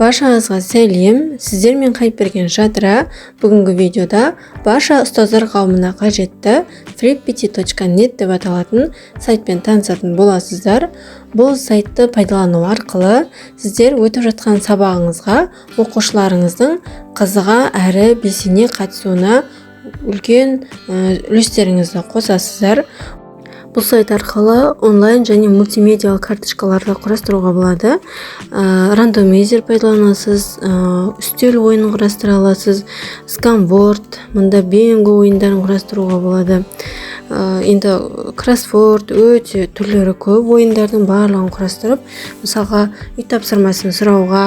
Баршаңызға сәлем, сіздермен Хайперген Жадыра. Бүгінгі видеода барша ұстаздар қауымына қажетті flippt.net деп аталатын сайтпен танысатын боласыздар. Бұл сайтты пайдалану арқылы сіздер өтіп жатқан сабағыңызға оқушыларыңыздың қызыға әрі белсене қатысуына үлкен үлестеріңізді қосасыздар. Бұл сайт арқылы онлайн және мультимедиалық карточкаларды құрастыруға болады. Рандомайзер пайдаланасыз, үстел ойынын құрастыра аласыз, сканворд, мұнда бинго ойындарын құрастыруға болады. Енді кроссворд өте түрлері көп ойындардың барлығын құрастырып, мысалға үй тапсырмасын сұрауға,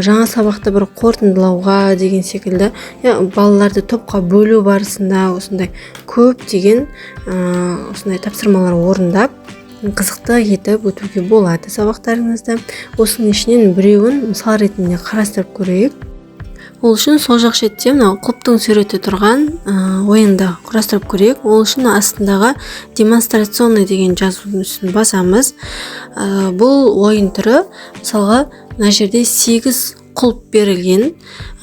жаңа сабақты бір қорытындылауға деген секілді, балаларды топқа бөлу барысында осындай көп деген осындай тапсырмалар орындап, қызықты етіп өтуге болады сабақтарыңызды. Осының ішінен біреуін мысал ретінде қарастырып көрейік. Ол үшін сол жақ шетте клубтың суреті тұрған ойынды құрастырып көрейік. Ол үшін астындағы демонстрационный деген жазудың үстін басамыз. Бұл ойын түрі, мысалға, мына жерде 8 құлып берілген.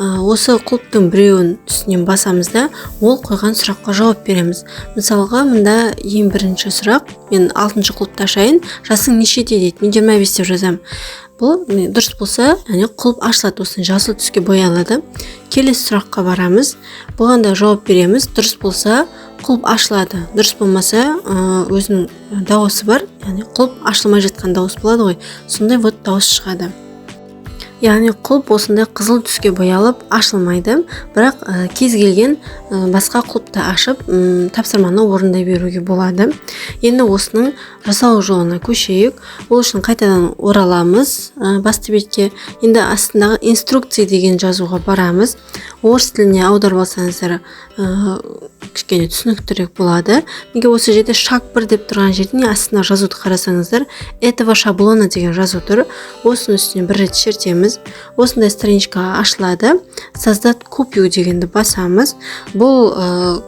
Осы құлыптың біреуін үстінен басамыз да, ол қойған сұраққа жауап береміз. Мысалға, мұнда ең бірінші сұрақ, мен 6-шы құлыпты ашайын, жасың нешеде дейді, мен 25 деп жазам. Бұл дұрыс болса, құлып ашылады, осыны жасыл түске боялады. Келесі сұраққа барамыз, бұған да жауап береміз. Дұрыс болса, құлып ашылады. Дұрыс болмаса, өзінің дауысы бар, құлып ашылмай жатқан дауыс болады ғой. Сондай дауыс шығады. Яғни құлып осындай қызыл түске боялып ашылмайды, бірақ кез келген басқа құлыпты ашып тапсырманы орындай беруге болады. Енді осының жасау жолына көшейік. Ол үшін қайтадан ораламыз басты бетке. Енді астындағы инструкция деген жазуға барамыз. Орыс тіліне аударып алсаңыздар кішкене түсініктірек болады. Неге осы жерде шаг 1 деп тұрған жерде астына жазуды қарасаңыздар, этого шаблона деген жазу тұр. Осының үстіне бір рет шертеміз. Осындай страничка ашылады. Создать копию дегенді басамыз. Бұл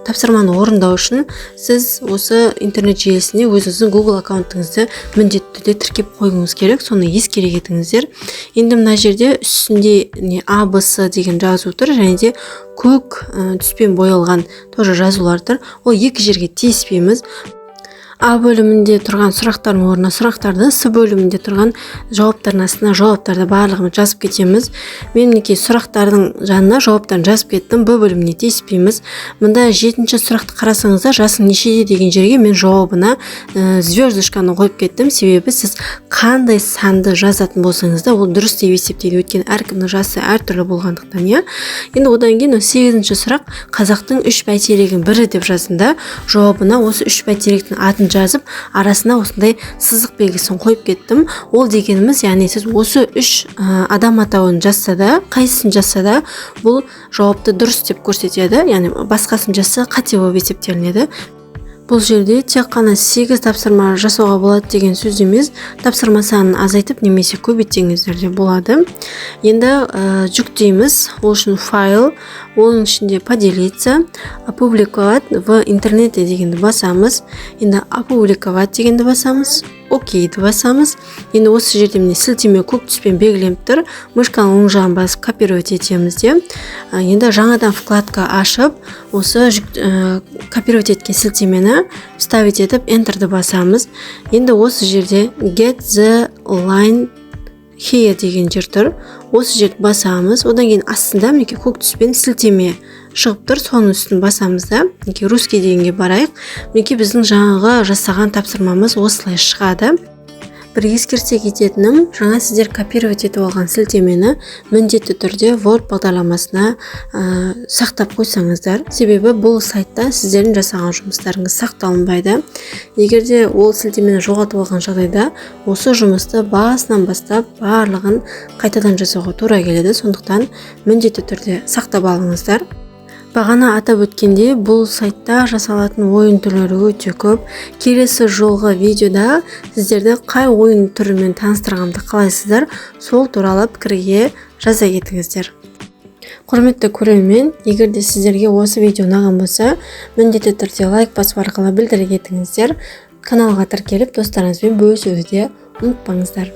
тапсырманы орындау үшін сіз осы интернет желісіне өзіңіздің Google аккаунтыңызды міндетті түрде тіркеп қойыңыз керек. Соны ескере кетіңіздер. Енді мына жерде үстінде ABC деген жазу тұр, және де көк түспен боялған тоже жазулар тұр. Ол екі жерге тиіспейміз. А бөлімінде тұрған сұрақтардың орнына сұрақтарды, С бөлімінде тұрған жауаптардың астына жауаптарды барлығын жазып кетеміз. Мен сұрақтардың жанына жауаптарын жазып кеттім. Б бөліміне тиіспейміз. Мұнда 7-ші сұрақты қарасаңыздар, жасың нешеде деген жерге мен жауабына звездочканы қойып кеттім. Себебі сіз қандай санды жазатын болсаңыз да, ол дұрыс деп есептейді. Өйткені әркімнің жасы әртүрлі болғандықтан, Енді одан кейін 8-ші сұрақ қазақтың 3 бәйтерегінің бірі деп жазында, жауабына осы 3 бәйтеректің атын жазып, арасына осындай сызық белгісін қойып кеттім. Ол дегеніміз, яғни сіз осы 3 адам атауын жазса да, қайсысын жазса да, бұл жауапты дұрыс деп көрсетеді. Яғни басқасын жазса қате болып есептелінеді. Бұл жерде тек қана 8 тапсырма жасауға болады деген сөз емес, тапсырма санын азайтып немесе көбейтсеңіздер де болады. Енді жүктейміз. Ол үшін файл, оның ішінде поделиться, опубликовать в интернете дегенді басамыз. Енді опубликовать дегенді басамыз. Окейді басамыз. Енді осы жерде міне сілтеме көк түспен белгіленіп тұр. Мышканың оң жағын басып копировать етеміз де. Енді жаңадан вкладка ашып, осы копировать еткен сілтемені вставить етіп Enterді басамыз. Енді осы жерде get the line here деген жер тұр. Осы жерді басамыз. Одан кейін астында көк түспен сілтеме шығып тұр, соның үстін басамыз да. Русский дегенге барайық. Біздің жаңағы жасаған тапсырмамыз осылай шығады. Бір ескерте кететінім, жаңа сіздер копировать етіп алған сілтемені міндетті түрде Word бағдарламасына сақтап қойсаңыздар. Себебі бұл сайтта сіздердің жасаған жұмыстарыңыз сақталынбайды. Егерде ол сілтемені жоғалтып алған жағдайда, осы жұмысты басынан бастап барлығын қайтадан жасауға тура келеді. Сондықтан міндетті түрде сақтап алыңыздар. Бағана атап өткенде, бұл сайтта жасалатын ойын түрлері өте көп. Келесі жолғы видеода сіздерді қай ойын түрімен таныстырғанымды қалайсыздар, сол туралы пікірге жаза кетіңіздер. Құрметті көрермен, егер де сіздерге осы видео ұнаған болса, міндетті түрде лайк басып арқылы білдіре кетіңіздер. Каналға тіркеліп достарыңызбен бөлісуді де ұмытпаңыздар.